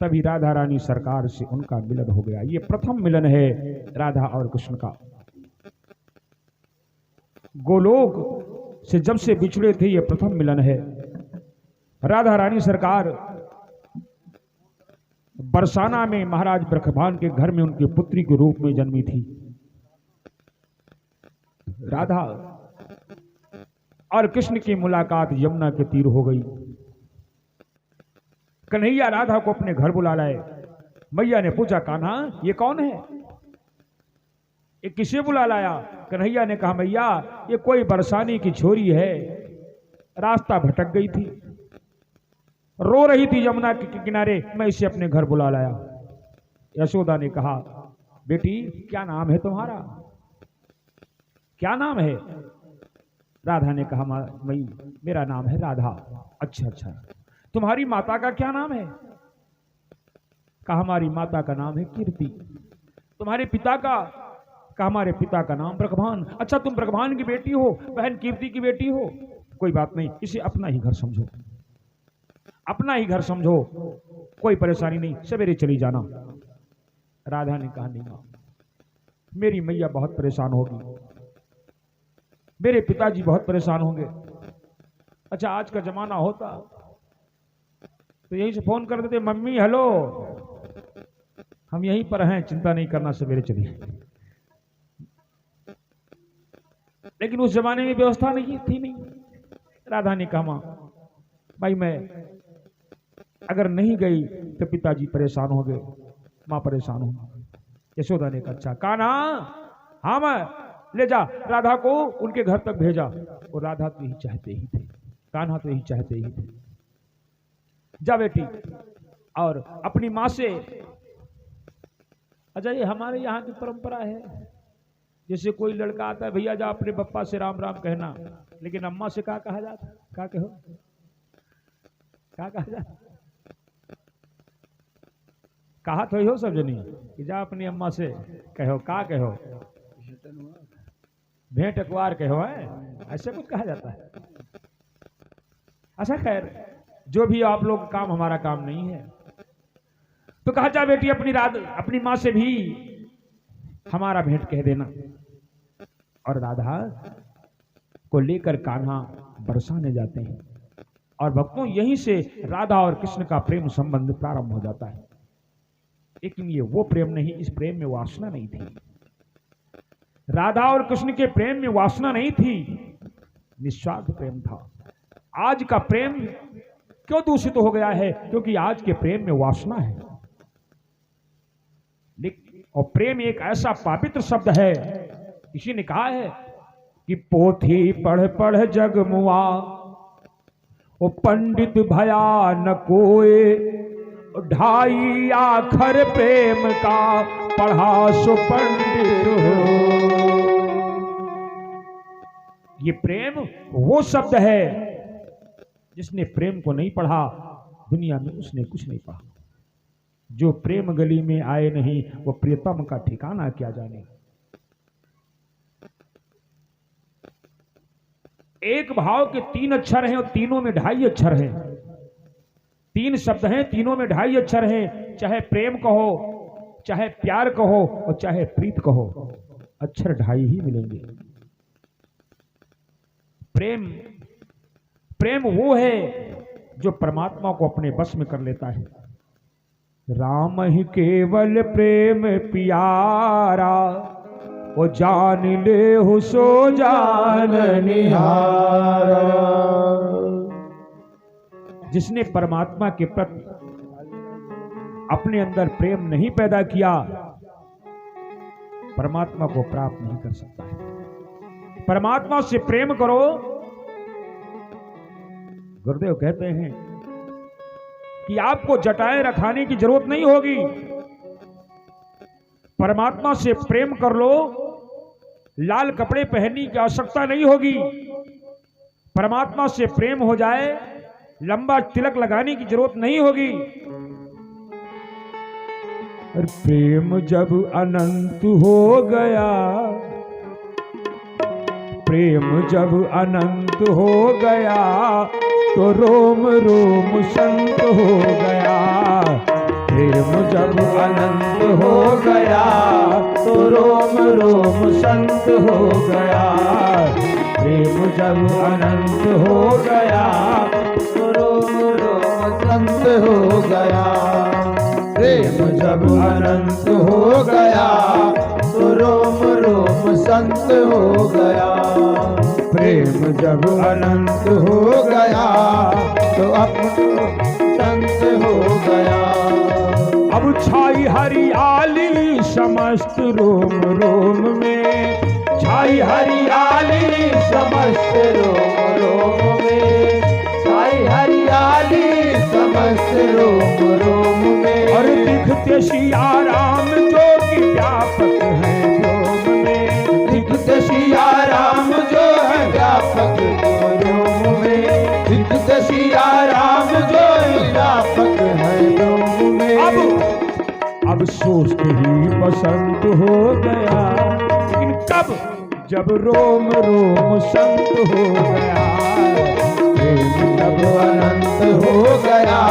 तभी राधा रानी सरकार से उनका मिलन हो गया। ये प्रथम मिलन है राधा और कृष्ण का। गोलोक से जब से बिछड़े थे, ये प्रथम मिलन है। राधा रानी सरकार बरसाना में महाराज ब्रखभान के घर में उनकी पुत्री के रूप में जन्मी थी। राधा और कृष्ण की मुलाकात यमुना के तीर हो गई। कन्हैया राधा को अपने घर बुला लाए। मैया ने पूछा, कान्हा ये कौन है, ये किसे बुला लाया? कन्हैया ने कहा, मैया ये कोई बरसाने की छोरी है, रास्ता भटक गई थी, रो रही थी यमुना के किनारे, मैं इसे अपने घर बुला लाया। यशोदा ने कहा, बेटी क्या नाम है तुम्हारा, क्या नाम है? राधा ने कहा, मेरा नाम है राधा। अच्छा अच्छा, तुम्हारी माता का क्या नाम है? कहा, हमारी माता का नाम है कीर्ति। तुम्हारे पिता का? कहा, हमारे पिता का नाम ब्रखभान। अच्छा, तुम ब्रखभान की बेटी हो, बहन कीर्ति की बेटी हो। कोई बात नहीं, इसे अपना ही घर समझो, अपना ही घर समझो, कोई परेशानी नहीं, सवेरे चली जाना। राधा ने कहा, नहीं मां, मेरी मैया बहुत परेशान होगी, मेरे पिताजी बहुत परेशान होंगे। अच्छा, आज का जमाना होता तो यहीं से फोन कर देते, मम्मी हेलो, हम यहीं पर हैं, चिंता नहीं करना, सवेरे चलिए। लेकिन उस जमाने में व्यवस्था नहीं थी। नहीं, राधा ने कहा, मां भाई मैं अगर नहीं गई तो पिताजी परेशान हो गए, मां परेशान हो। यशोदा ने कहा, अच्छा कान्हा, हाँ मैं ले जा, राधा को उनके घर तक भेजा। और राधा तो यही चाहते ही थे, कान्हा तो यही चाहते ही थे। जा बेटी, और अपनी मां से, अच्छा ये हमारे यहाँ की परंपरा है, जैसे कोई लड़का आता है, भैया जा अपने पप्पा से राम राम कहना, लेकिन अम्मा से क्या कहा जाता? क्या कहो, क्या कहा जाता? कहा तो हो सब जनी कि जा अपनी अम्मा से कहो, का कहो, भेंट अखबार कहो, है ऐसे कुछ कहा जाता है। अच्छा खैर, जो भी आप लोग काम, हमारा काम नहीं है। तो कहा, जा बेटी अपनी मां से भी हमारा भेंट कह देना। और राधा को लेकर कान्हा बरसाने जाते हैं। और भक्तों, यहीं से राधा और कृष्ण का प्रेम संबंध प्रारंभ हो जाता है। लेकिन ये वो प्रेम नहीं, इस प्रेम में वासना नहीं थी। राधा और कृष्ण के प्रेम में वासना नहीं थी, निस्वार्थ प्रेम था। आज का प्रेम क्यों दूषित हो गया है? क्योंकि आज के प्रेम में वासना है। और प्रेम एक ऐसा पवित्र शब्द है, किसी ने कहा है कि पोथी पढ़ पढ़ जग मुआ, ओ पंडित भया न कोई, ढाई आखर प्रेम का पढ़ा सो पंडित हो। ये प्रेम वो शब्द है, जिसने प्रेम को नहीं पढ़ा, दुनिया में उसने कुछ नहीं पढ़ा। जो प्रेम गली में आए नहीं, वो प्रियतम का ठिकाना क्या जाने। एक भाव के 3 अक्षर हैं और तीनों में 2.5 अक्षर हैं। 3 शब्द हैं, तीनों में 2.5 अक्षर हैं। चाहे प्रेम कहो, चाहे प्यार कहो, और चाहे प्रीत कहो, अक्षर 2.5 ही मिलेंगे। प्रेम वो है जो परमात्मा को अपने बस में कर लेता है। राम ही केवल प्रेम पियारा, वो जान ले हो सो जान निहारा। जिसने परमात्मा के प्रति अपने अंदर प्रेम नहीं पैदा किया, परमात्मा को प्राप्त नहीं कर सकता है। परमात्मा से प्रेम करो। गुरुदेव कहते हैं कि आपको जटाएं रखाने की जरूरत नहीं होगी, परमात्मा से प्रेम कर लो, लाल कपड़े पहनने की आवश्यकता नहीं होगी। परमात्मा से प्रेम हो जाए, लंबा तिलक लगाने की जरूरत नहीं होगी। प्रेम जब अनंत हो गया, प्रेम जब अनंत हो गया, तो रोम रोम संत हो गया। जब अनंत हो गया तो रोम रोम संत हो गया। प्रेम जब अनंत हो गया तो रोम रोम संत हो गया। प्रेम जब अनंत हो गया तो रोम रोम संत हो गया। प्रेम जब अनंत हो गया तो अपना संत हो गया। अब छाई हरियाली समस्त रोम रोम में, छाई हरियाली समस्त रोम रोम में, छाई हरियाली समस्त रोम रोम में। और दिखते सिया राम जो कि व्यापक है व्योम में, दिखते सिया राम जो है व्यापक व्योम में, दिखते सिया राम जो व्यापक है व्योम में। अब सोचते ही बसंत हो गया, लेकिन कब? जब रोम रोम संत हो गया। प्रेम जब अनंत हो गया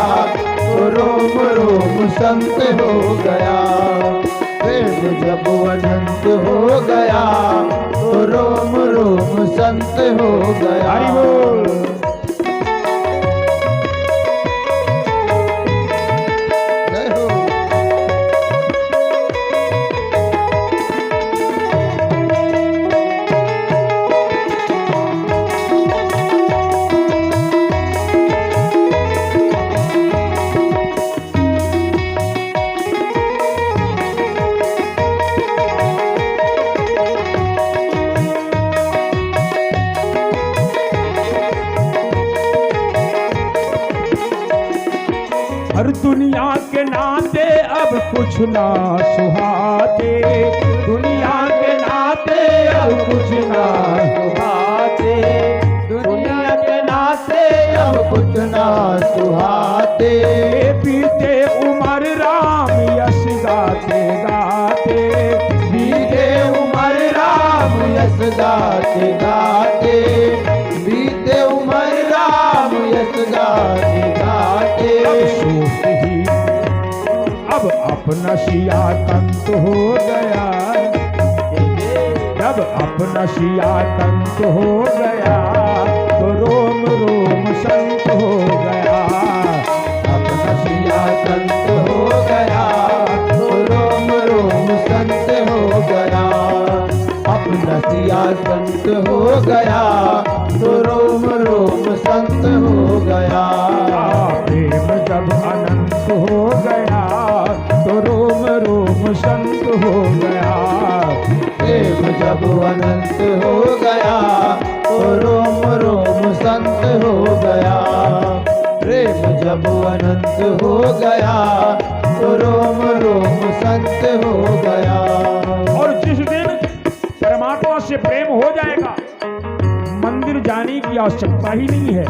तो रोम रोम संत हो गया। प्रेम जब अनंत हो गया तो रोम रोम संत हो गया। हरि बोल। हर दुनिया के नाते अब कुछ ना सुहाते, दुनिया के नाते अब कुछ ना सुहाते, दुनिया के नाते अब कुछ ना सुहाते। बीते उम्र राम यश गाते गाते, बीते उम्र राम यश गाते गाते, बीते उम्र राम यश गाते गाते। अब अपना सिया कंत हो गया, जब अपना सिया कंत हो गया तो रोम रोम संत हो गया। अपना सिया कंत हो गया तो रोम रोम संत हो गया। अपना सिया संत हो गया तो रोम रोम संत हो गया। प्रेम जब अनंत हो गया तो रोम रोम संत हो गया। प्रेम जब अनंत हो गया तो रोम रोम संत हो गया। प्रेम जब अनंत हो गया तो रोम रोम संत हो गया। और जिस दिन परमात्मा से प्रेम हो जाएगा, मंदिर जाने की आवश्यकता ही नहीं है,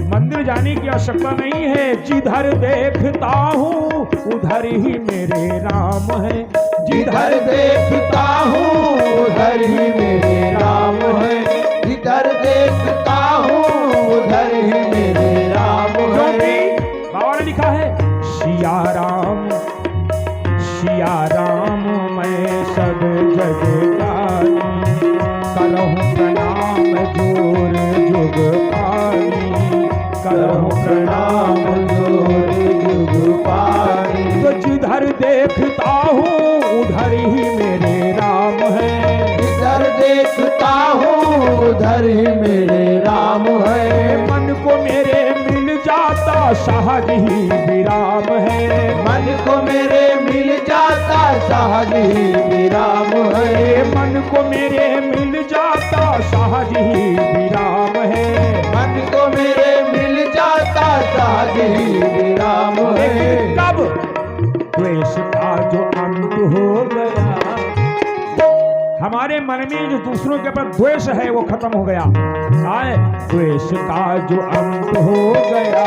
मंदिर जाने की आवश्यकता नहीं है। जिधर देखता हूँ उधर ही मेरे राम है, जिधर देखता हूँ उधर ही मेरे राम है, जिधर देखता हूँ उधर ही मेरे राम है। बाबा ने लिखा है सिया राम मैं सब जग जानी, करहूँ प्रणाम जोर जुग पानी, करहूँ प्रणाम जोर जुग पानी। तो जिधर देखता हूँ उधर ही मेरे राम है, जिधर देखता हूँ उधर ही मेरे राम है। मन को मेरे मिल जाता सहज ही विराम है, मन को मेरे मिल जाता सहज ही विराम है। मन को मेरे मिल जाता सहज ही विराम है, मन को मेरे मिल जाता सहज ही विराम है। कब? द्वेष का जो अंत हो गया, हमारे मन में जो दूसरों के ऊपर द्वेष है वो खत्म हो गया। आए द्वेष का जो अंत हो गया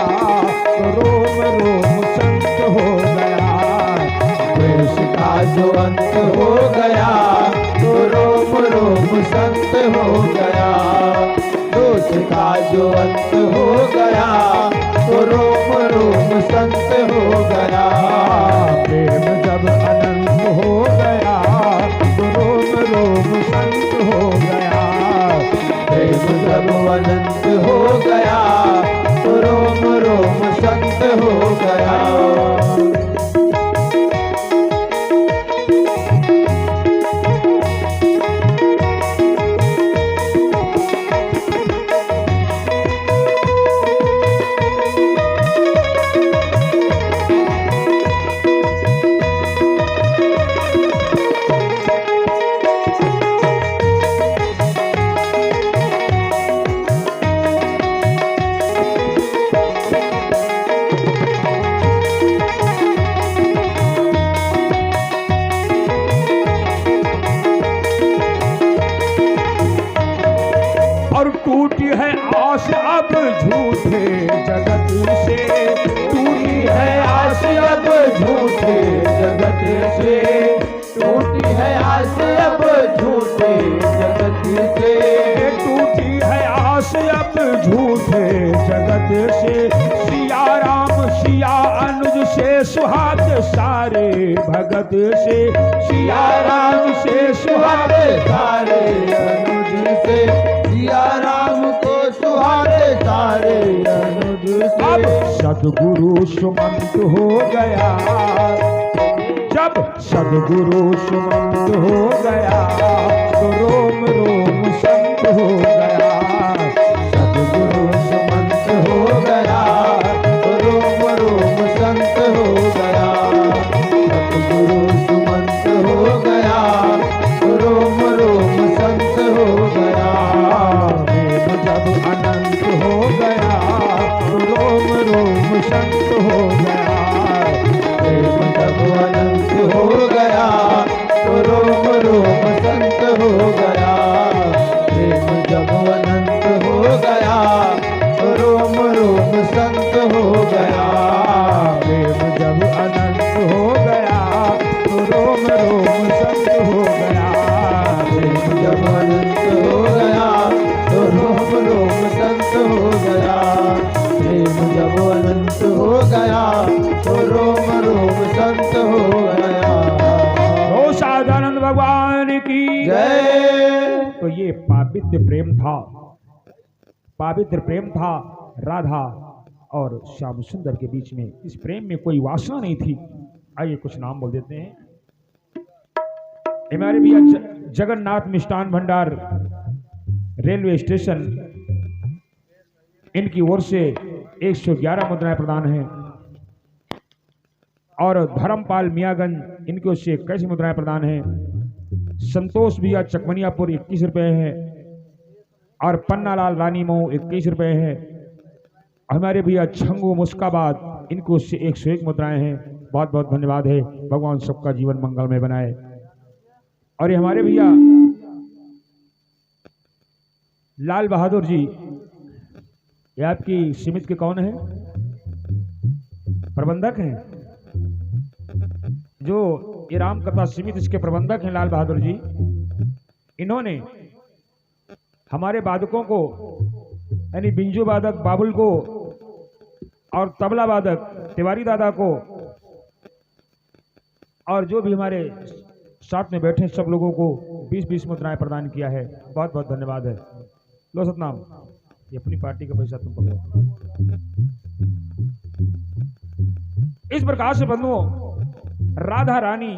तो रोम रोम संत हो गया। द्वेष का जो अंत हो गया तो रोम रोम संत हो गया। दोष का जो अंत हो गया तो रोम रोम संत हो गया। जगत से सिया राम सिया अनुज से सुहाग सारे भगत से सिया राम से सुहाग सारे अनुज से सिया राम को सुहारे सारे अनुज अब से। सदगुरु सुमंत हो गया, जब सदगुरु सुमंत हो गया तो रोम रोम संत हो गया। सदगुरु सुमंत हो गया तो रोम रोम संत हो गया। सदगुरु सुमंत हो गया तो रोम रोम संत हो गया। प्रेम जब अनंत हो गया तो रोम रोम संत हो गया। प्रेम जब अनंत हो गया तो रोम रोम संत हो गया। प्रेम जब अनंत हो गया तो रोम रोम संत हो गया। प्रेम जब अनंत हो गया तो रोम रोम संत हो गया। प्रेम जब अनंत हो गया तो रोम रोम संत हो गया। प्रेम जब अनंत हो गया तो रोम रोम संत हो गया। ओ साधानंद भगवान की जय। तो ये पावित्र प्रेम था, पावित्र प्रेम था राधा और श्याम सुंदर के बीच में। इस प्रेम में कोई वासना नहीं थी। आइए कुछ नाम बोल देते हैं। हमारे भैया जगन्नाथ मिष्ठान भंडार रेलवे स्टेशन, इनकी ओर से 111 मुद्राएं प्रदान हैं और धर्मपाल मियागंज इनकी ओर से 21 मुद्राएं प्रदान हैं। संतोष भैया चकमनियापुर 21 रुपए हैं और पन्नालाल रानी मऊ 21 रुपए हैं। हमारे भैया छंगू मुस्काबाद इनको से 101 मुद्राएं हैं। बहुत बहुत धन्यवाद है। भगवान सबका जीवन मंगलमय बनाए। और ये हमारे भैया लाल बहादुर जी, ये आपकी समिति के कौन है? प्रबंधक हैं, जो ये राम कथा समिति इसके प्रबंधक हैं लाल बहादुर जी। इन्होंने हमारे वादकों को यानी बिंजू वादक बाबुल को और तबला वादक तिवारी दादा को और जो भी हमारे साथ में बैठे सब लोगों को 20-20 मुद्राएं प्रदान किया है। बहुत बहुत धन्यवाद है। लो सतनाम, ये अपनी पार्टी का पैसा तुम पकड़ो। इस प्रकार से बंधुओं राधा रानी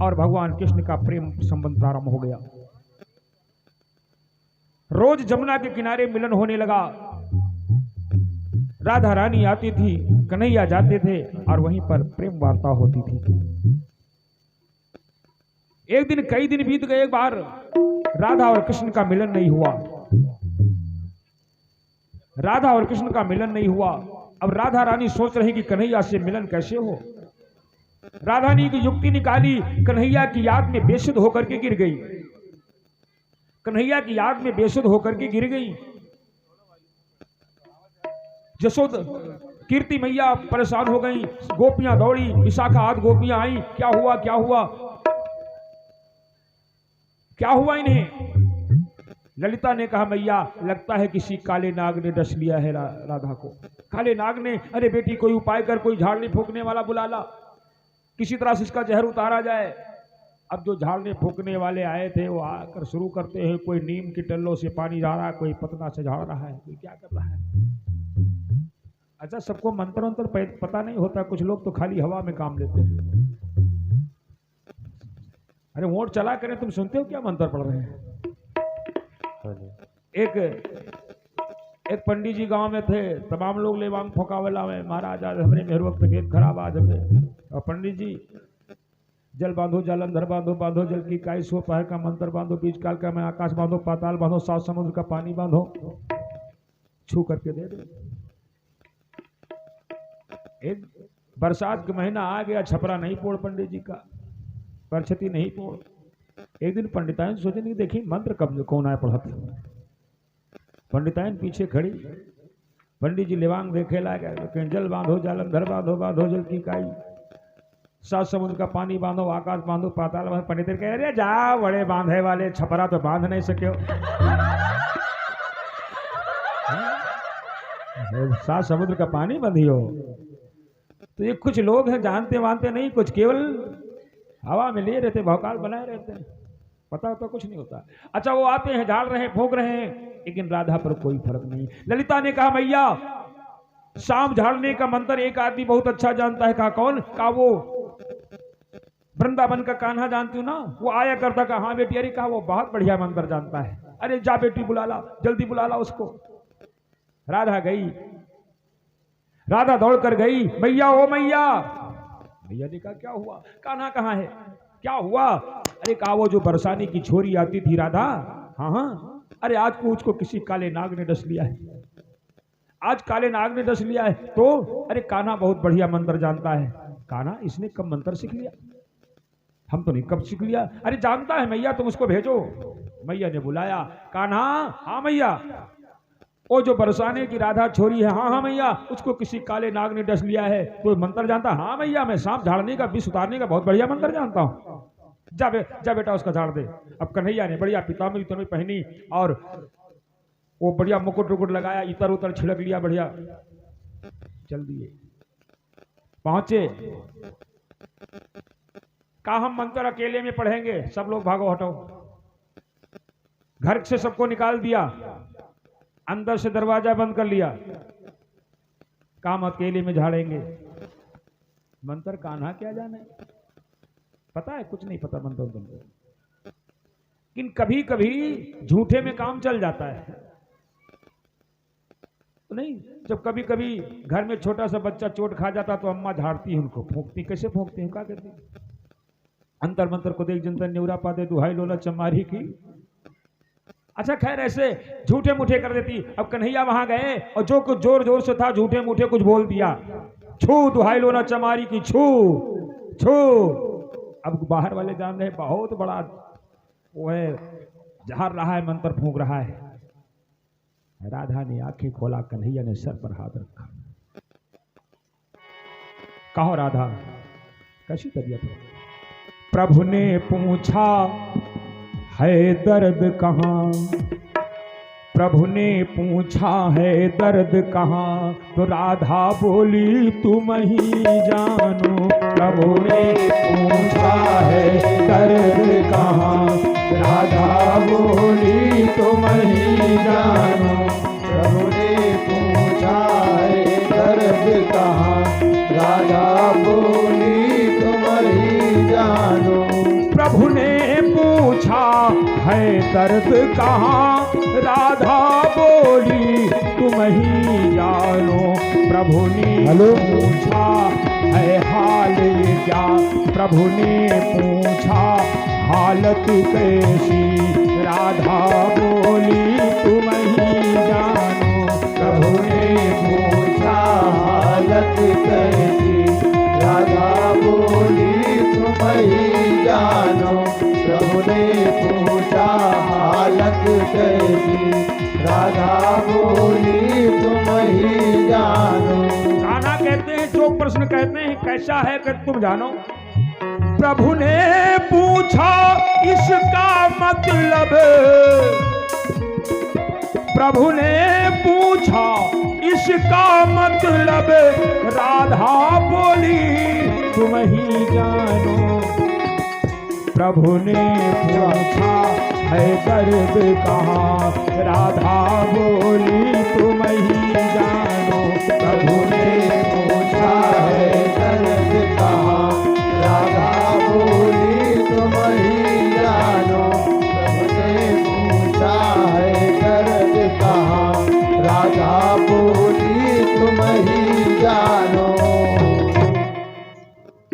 और भगवान कृष्ण का प्रेम संबंध प्रारंभ हो गया। रोज जमुना के किनारे मिलन होने लगा। राधा रानी आती थी, कन्हैया जाते थे और वहीं पर प्रेम वार्ता होती थी। एक दिन कई दिन बीत गए, एक बार राधा और कृष्ण का मिलन नहीं हुआ। राधा और कृष्ण का मिलन नहीं हुआ। अब राधा रानी सोच रही कि कन्हैया से मिलन कैसे हो। राधा ने की युक्ति निकाली, कन्हैया की याद में बेसुध होकर के गिर गई। कन्हैया की याद में बेसुध होकर के गिर गई। जसोद कीर्ति मैया परेशान हो गई। गोपियां दौड़ी, विशाखा आदि गोपियां आई। क्या हुआ क्या हुआ क्या हुआ इन्हें? ललिता ने कहा मैया लगता है किसी काले नाग ने डस लिया है राधा को। काले नाग ने, अरे बेटी कोई उपाय कर, कोई झाड़ने फूकने वाला बुला ला, किसी तरह से इसका जहर उतारा जाए। अब जो झाड़ने फूकने वाले आए थे वो आकर शुरू करते हैं, कोई नीम की टल्लों से पानी झाड़ रहा है, कोई पतना से झाड़ रहा है, कोई क्या कर रहा है। अच्छा, सबको मंत्र मंत्र पता नहीं होता। कुछ लोग तो खाली हवा में काम लेते हैं। अरे वोट चला करें, तुम सुनते हो क्या मंत्र पढ़ रहे हैं? एक पंडित जी गांव में थे, तमाम लोग ले वांग फोकावला में, महाराज आज हमरे मेहर वक्त तबीयत खराब आज हमें। और पंडित जी जल बांधो जालंधर बांधो, बांधो जल की काई, सो पहर का मंत्र बांधो, बीच काल का मैं आकाश बांधो, पाताल बांधो, सात समुद्र का पानी बांधो, छू करके दे दो। एक बरसात का महीना आ गया, छपरा नहीं पोड़ पंडित जी का, परछती नहीं पोड़। एक दिन पंडिताइन सोचे नहीं, देखी मंत्र कब कौन आए पढ़ते। पंडिताइन पीछे खड़ी, पंडित जी लेवांग देखे लागे, जल बांधो जालंधर बांधो, बांधो जल की काई, सात समुद्र का पानी बांधो, आकाश बांधो, पाताल बांधो। पंडित कह रहे जा बड़े बांधे वाले, छपरा तो बांध नहीं सके। सात समुद्र का पानी बंधी हो। तो ये कुछ लोग हैं जानते मानते नहीं, कुछ केवल हवा में लिए रहते, भौकाल बनाए रहते हैं, पता होता कुछ नहीं होता। अच्छा वो आते हैं, झाड़ रहे हैं, फूंक रहे हैं, लेकिन राधा पर कोई फर्क नहीं। ललिता ने कहा मैया शाम झाड़ने का मंत्र एक आदमी बहुत अच्छा जानता है। कहा कौन? कहा वो वृंदावन का कान्हा जानती हूँ ना, वो आया करता। कहा हाँ बेटी। अरे कहा वो बहुत बढ़िया मंत्र जानता है। अरे जा बेटी बुला ला, जल्दी बुला ला उसको। राधा गई, राधा दौड़ कर गई, मैया ओ मैया। मैया ने कहा क्या हुआ? कान्हा कहाँ है? क्या हुआ? अरे कहा वो जो बरसाने की छोरी आती थी राधा, हाँ हाँ, अरे आज को उसको किसी काले नाग ने डस लिया है, आज काले नाग ने डस लिया है। तो अरे कान्हा बहुत बढ़िया मंत्र जानता है। कान्हा इसने कब मंत्र सीख लिया? हम तो नहीं कब सीख लिया। अरे जानता है मैया, तुम उसको भेजो। मैया ने बुलाया, कान्हा। हाँ मैया। वो जो बरसाने की राधा छोरी है, हाँ हाँ मैया, उसको किसी काले नाग ने डस लिया है। तो मंत्र जानता? हाँ मैया, मैं सांप झाड़ने का, विष उतारने का बहुत बढ़िया मंत्र जानता हूँ। जा बेटा उसका झाड़ दे। अब कन्हैया ने बढ़िया पीताम्बरी उताम्बरी पहनी और वो बढ़िया मुकुट रुकुट लगाया, इतर उतर छिड़क लिया, बढ़िया चल दिए। पहुंचे, कहा हम मंत्र अकेले में पढ़ेंगे, सब लोग भागो हटो। घर से सबको निकाल दिया, अंदर से दरवाजा बंद कर लिया, काम अकेले में झाड़ेंगे। मंत्र कान्हा क्या जाने, पता है कुछ नहीं पता मंत्र तुमको। लेकिन कभी कभी झूठे में काम चल जाता है तो नहीं। जब कभी कभी घर में छोटा सा बच्चा चोट खा जाता तो अम्मा झाड़ती है उनको, फूंकती। कैसे फूंकती है? क्या कहती? अंतर मंत्र को देख जनता न्यूरा पाते दुहाई लोला चमारी की। अच्छा खैर ऐसे झूठे मूठे कर देती। अब कन्हैया वहां गए और जो कुछ जोर जोर से था झूठे मूठे कुछ बोल दिया, छू दुहाई लोना चमारी की, छू छू। अब बाहर वाले जान रहे बहुत बड़ा वो है, झाड़ रहा है, मंत्र फूंक रहा है। राधा ने आंखें खोला, कन्हैया ने सर पर हाथ रखा। कहो राधा कैसी तबीयत है? प्रभु ने पूछा है दर्द कहाँ? प्रभु ने पूछा है दर्द कहाँ? तो राधा बोली तुम ही जानो। प्रभु ने पूछा है दर्द कहाँ? राधा बोली तुम ही जानो। प्रभु ने पूछा है दर्द कहाँ? राधा बोली तुम ही जानो। प्रभु ने पूछा है दर्द कहाँ? राधा बोली तुम ही जानो। प्रभु ने पूछा है हाल क्या? प्रभु ने पूछा हालत कैसी? राधा बोली तुम ही जानो। प्रभु ने पूछा हालत कैसी? राधा बोली तुम ही जानो। प्रभु ने पूछा हालत कैसी? राधा बोली तुम ही जानो। कान्हा कहते हैं, जो प्रश्न कहते हैं कैसा है कि तुम जानो। प्रभु ने पूछा इसका मतलब, प्रभु ने पूछा इसका मतलब, राधा बोली तुम ही जानो। प्रभु ने पूछा है दर्द कहाँ? राधा बोली तुम ही जानो। प्रभु ने पूछा है दर्द कहाँ? राधा बोली तुम ही जानो। प्रभु ने पूछा है दर्द कहाँ? राधा बोली तुम ही जानो।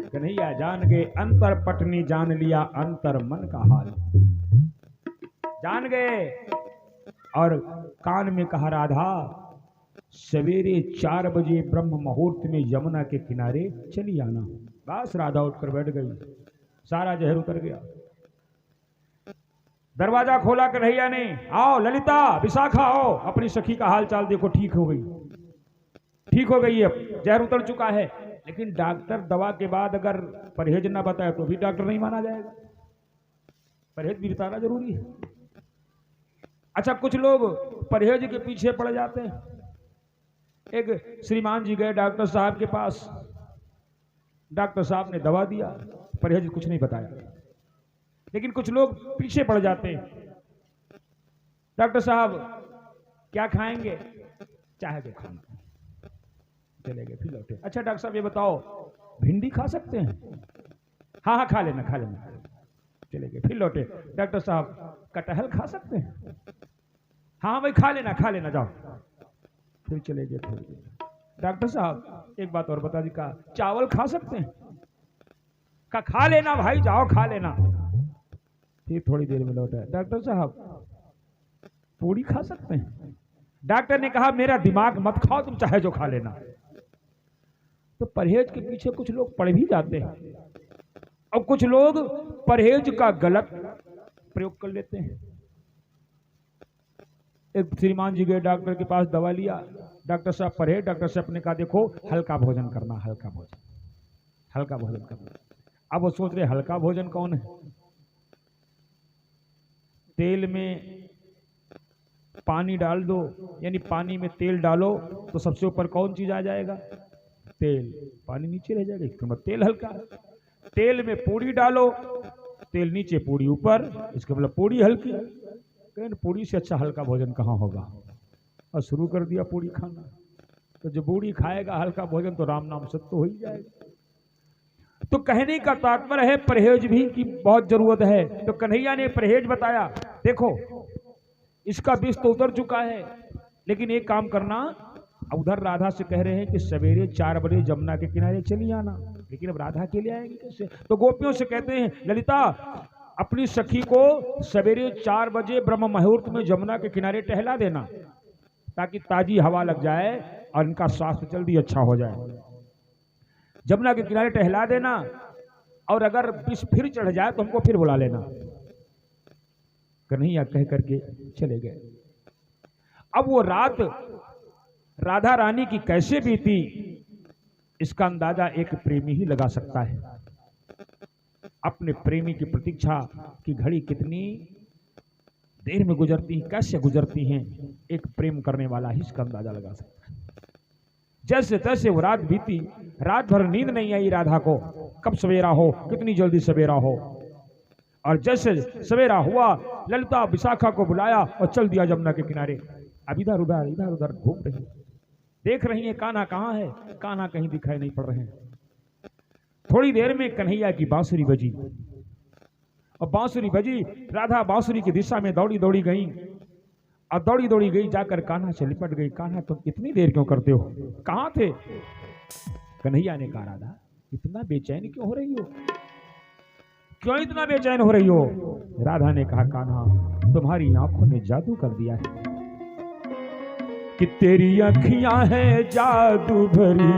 कन्हैया जान गए, अंतर पटनी जान लिया अंतर मन का हाल, जान गए। और कान में कहा राधा सवेरे 4 बजे ब्रह्म मुहूर्त में यमुना के किनारे चली आना। बस राधा उठकर बैठ गई, सारा जहर उतर गया। दरवाजा खोला कन्हैया ने, आओ ललिता विशाखा आओ, अपनी सखी का हाल चाल देखो, ठीक हो गई, ठीक हो गई, अब जहर उतर चुका है। लेकिन डॉक्टर दवा के बाद अगर परहेज ना बताए तो भी डॉक्टर नहीं माना जाएगा, परहेज भी बताना जरूरी है। अच्छा कुछ लोग परहेज के पीछे पड़ जाते हैं एक श्रीमान जी गए डॉक्टर साहब के पास। डॉक्टर साहब ने दवा दिया, परहेज कुछ नहीं बताया, लेकिन कुछ लोग पीछे पड़ जाते हैं। डॉक्टर साहब क्या खाएंगे? चाहे जो खाना। चले गए, फिर लौटे। अच्छा डॉक्टर साहब ये बताओ भिंडी खा सकते हैं? हाँ हाँ खा लेना खा लेना। चले गए, फिर लौटे। डॉक्टर साहब कटहल खा सकते हैं? हाँ भाई खा लेना जाओ। फिर चले गए, फिर गए। डॉक्टर साहब एक बात और बता दी, का चावल खा सकते हैं? का खा लेना भाई, जाओ खा लेना। फिर थोड़ी देर में लौटा। डॉक्टर साहब पूरी खा सकते हैं? डॉक्टर ने कहा मेरा दिमाग मत खाओ, तुम चाहे जो खा लेना। तो परहेज के पीछे कुछ लोग पड़ भी जाते हैं और कुछ लोग परहेज का गलत प्रयोग कर लेते हैं। एक श्रीमान जी गए डॉक्टर के पास, दवा लिया। डॉक्टर साहब परहेज। डॉक्टर साहब ने कहा देखो हल्का भोजन करना, हल्का भोजन करना। अब वो सोच रहे हल्का भोजन कौन है? तेल में पानी डाल दो, यानी पानी में तेल डालो तो सबसे ऊपर कौन चीज आ जाएगा? तेल। पानी नीचे रह जाएगा, इसका मतलब तेल हल्का है। तेल में पूरी डालो, तेल नीचे पूरी ऊपर, इसका मतलब पूरी हल्की। कहीं पूरी से अच्छा हल्का भोजन कहाँ होगा? और शुरू कर दिया पूरी खाना। तो जो पूरी खाएगा हल्का भोजन तो राम नाम सत्य हो ही जाएगा। तो कहने का तात्पर्य है परहेज भी की बहुत जरूरत है। तो कन्हैया ने परहेज बताया। देखो इसका विष तो उतर चुका है, लेकिन एक काम करना, उधर राधा से कह रहे हैं कि सवेरे 4 बजे जमुना के किनारे चली आना, लेकिन अब राधा के लिए आएंगे कैसे? तो गोपियों से कहते हैं ललिता अपनी सखी को सवेरे 4 बजे ब्रह्म मुहूर्त में जमुना के किनारे टहला देना, ताकि ताजी हवा लग जाए और इनका स्वास्थ्य जल्दी अच्छा हो जाए। जमुना के किनारे टहला देना, और अगर विष फिर चढ़ जाए तो हमको फिर बुला लेना। कन्हैया कह करके चले गए। अब वो रात राधा रानी की कैसे बीती, इसका अंदाजा एक प्रेमी ही लगा सकता है। अपने प्रेमी की प्रतीक्षा की घड़ी कितनी देर में गुजरती है, कैसे गुजरती हैं, एक प्रेम करने वाला ही इसका अंदाजा लगा सकता है। जैसे तैसे वो रात बीती, रात भर नींद नहीं आई राधा को, कब सवेरा हो, कितनी जल्दी सवेरा हो। और जैसे सवेरा हुआ ललिता विशाखा को बुलाया और चल दिया जमुना के किनारे। अब इधर उधर घूम रही, देख रही है कान्हा कहाँ है, कान्हा कहीं दिखाई नहीं पड़ रहे हैं। थोड़ी देर में कन्हैया की बांसुरी बजी, और बांसुरी बजी, राधा बांसुरी की दिशा में दौड़ी दौड़ी गई, और दौड़ी दौड़ी गई जाकर कान्हा से लिपट गई। कान्हा तुम इतनी देर क्यों करते हो, कहाँ थे? कन्हैया ने कहा राधा इतना बेचैन क्यों हो रही हो, क्यों इतना बेचैन हो रही हो? राधा ने कहा कान्हा तुम्हारी आंखों ने जादू कर दिया है, कि तेरी अखियां हैं जादू भरी।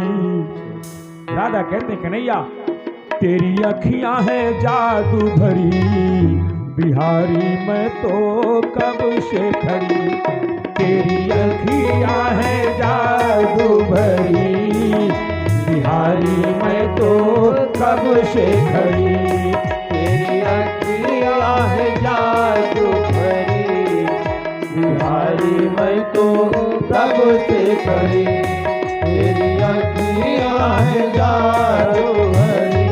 राधा कहते हैं कन्हैया तेरी अखियां हैं जादू भरी, बिहारी मैं तो कब से खड़ी। तेरी अखियां हैं जादू भरी, बिहारी मैं तो कब से खड़ी। तेरी अखियां है जादू भरी, बिहारी मैं तो कब से खड़ी। तेरी अखियां है जादू भरी,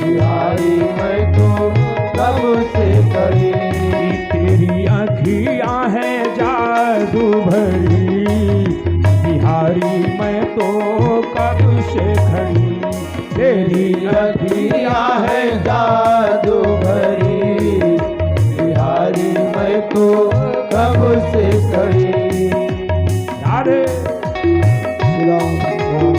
बिहारी मैं तो कब से खड़ी। तेरी अखियां हैं जादू भरी, बिहारी मैं तो कब से खड़ी। तेरी अखियां है जादू भरी, बिहारी मैं तो कब से खड़ी। राधे राम राम।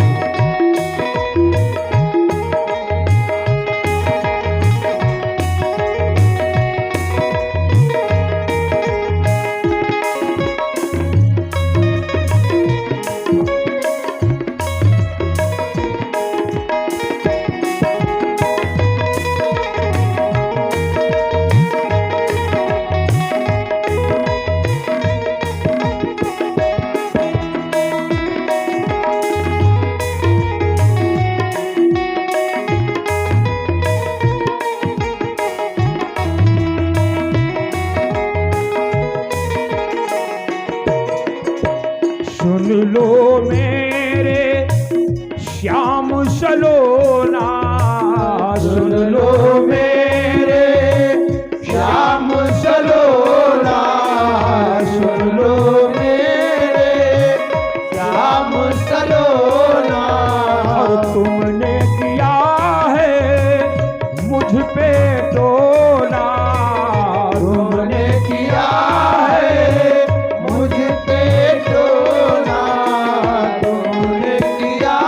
श्याम सलोना सुन लो मेरे श्याम सलोना, सुन लो मेरे श्याम सलोना। और तुमने किया है मुझ पे टोना, तुमने किया है मुझ पे टोना, तुमने किया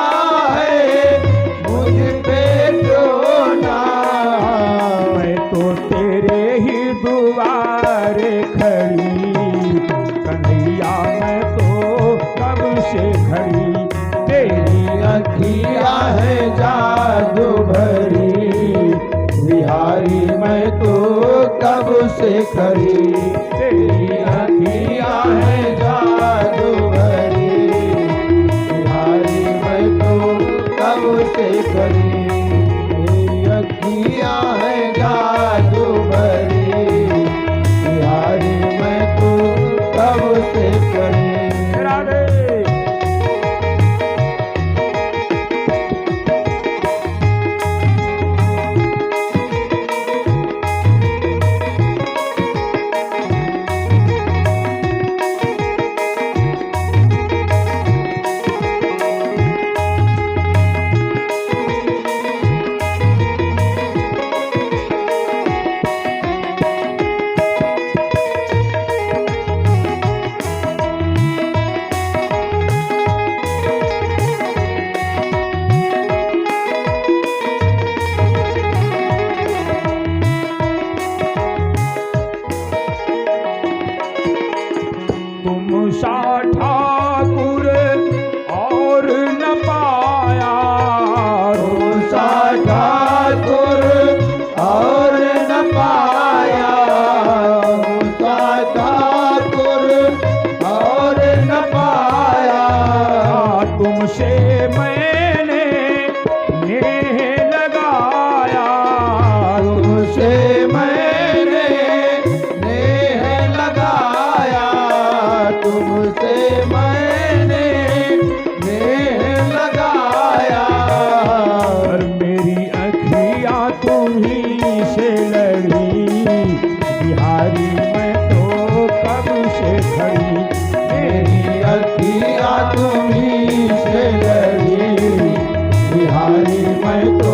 है मुझ पे टोना। मैं तो तेरे ही दुआरे खड़ी कन्हैया, मैं तो कब से खड़ी तेरी अखियाँ है जादू भरी, बिहारी मैं तो कब से खड़ी। तेरी अखियाँ है जादू भरी, बिहारी मैं तो कब से खड़ी। तेरी अखियाँ है जादू भरी, बिहारी मैं तो कब से खड़ी। राधे। तुम सा ठाकुर और न पाया, तुम सा ठाकुर और न पाया, तुम सा ठाकुर और न पाया। तुमसे मैंने नेह लगाया, तुमसे मैंने नेह लगाया, तुमसे मैंने नेह लगाया। और मेरी अखियाँ तुम्ही से लड़ी, बिहारी मैं तो कब से खड़ी मेरी अखियाँ तुम्ही से लड़ी, बिहारी मैं तो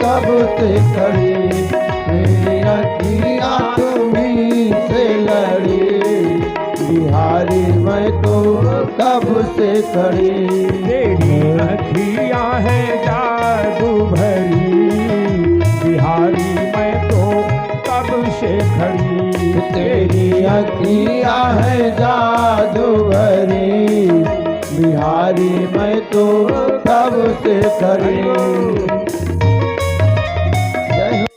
कब से खड़ी। मेरी अखियाँ तुम्ही से लड़ी, बिहारी मैं तो कब से खड़ी। तेरी अखियाँ है जादू भरी, बिहारी मैं तो कब से खड़ी तेरी अखियाँ है जादू भरी, बिहारी मैं तो कब से खड़ी। जय हो।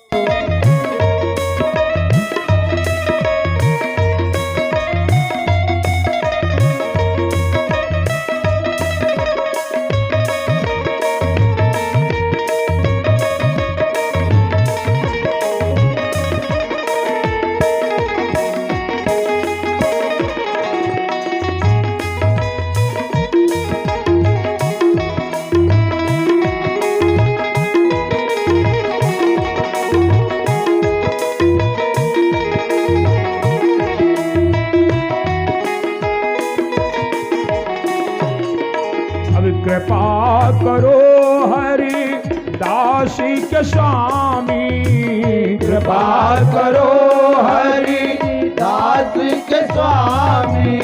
कृपा करो हरि दासी के स्वामी, कृपा करो हरि दास के स्वामी,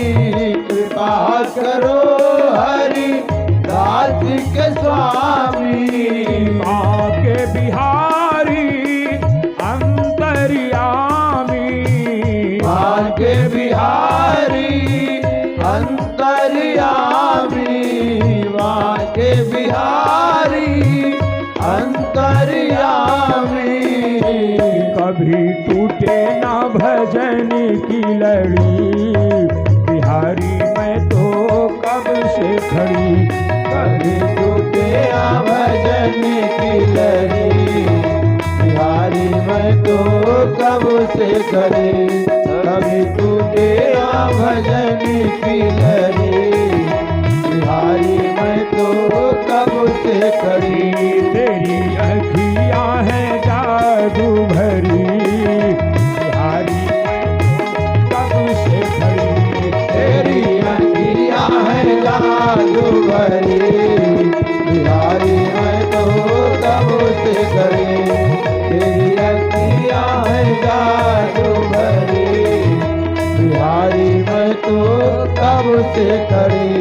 कृपा करो हरि दास के स्वामी। माँ के बिहारी अंतर्यामी, माँ के बिहारी अंतर्यामी, माँ के बिहारी अंतर्यामी। कभी टूटे ना भजन की लड़ी, बिहारी मैं तो कब से खड़ी। कभी टूटे भजन की लड़ी, बिहारी मैं तो कब से खड़ी। कभी टूटे भजन की लड़ी, बिहारी मैं तो कब से खड़ी। करे, तेरी अखियाँ है जादू भरी, बिहारी मैं तो कब से खड़ी।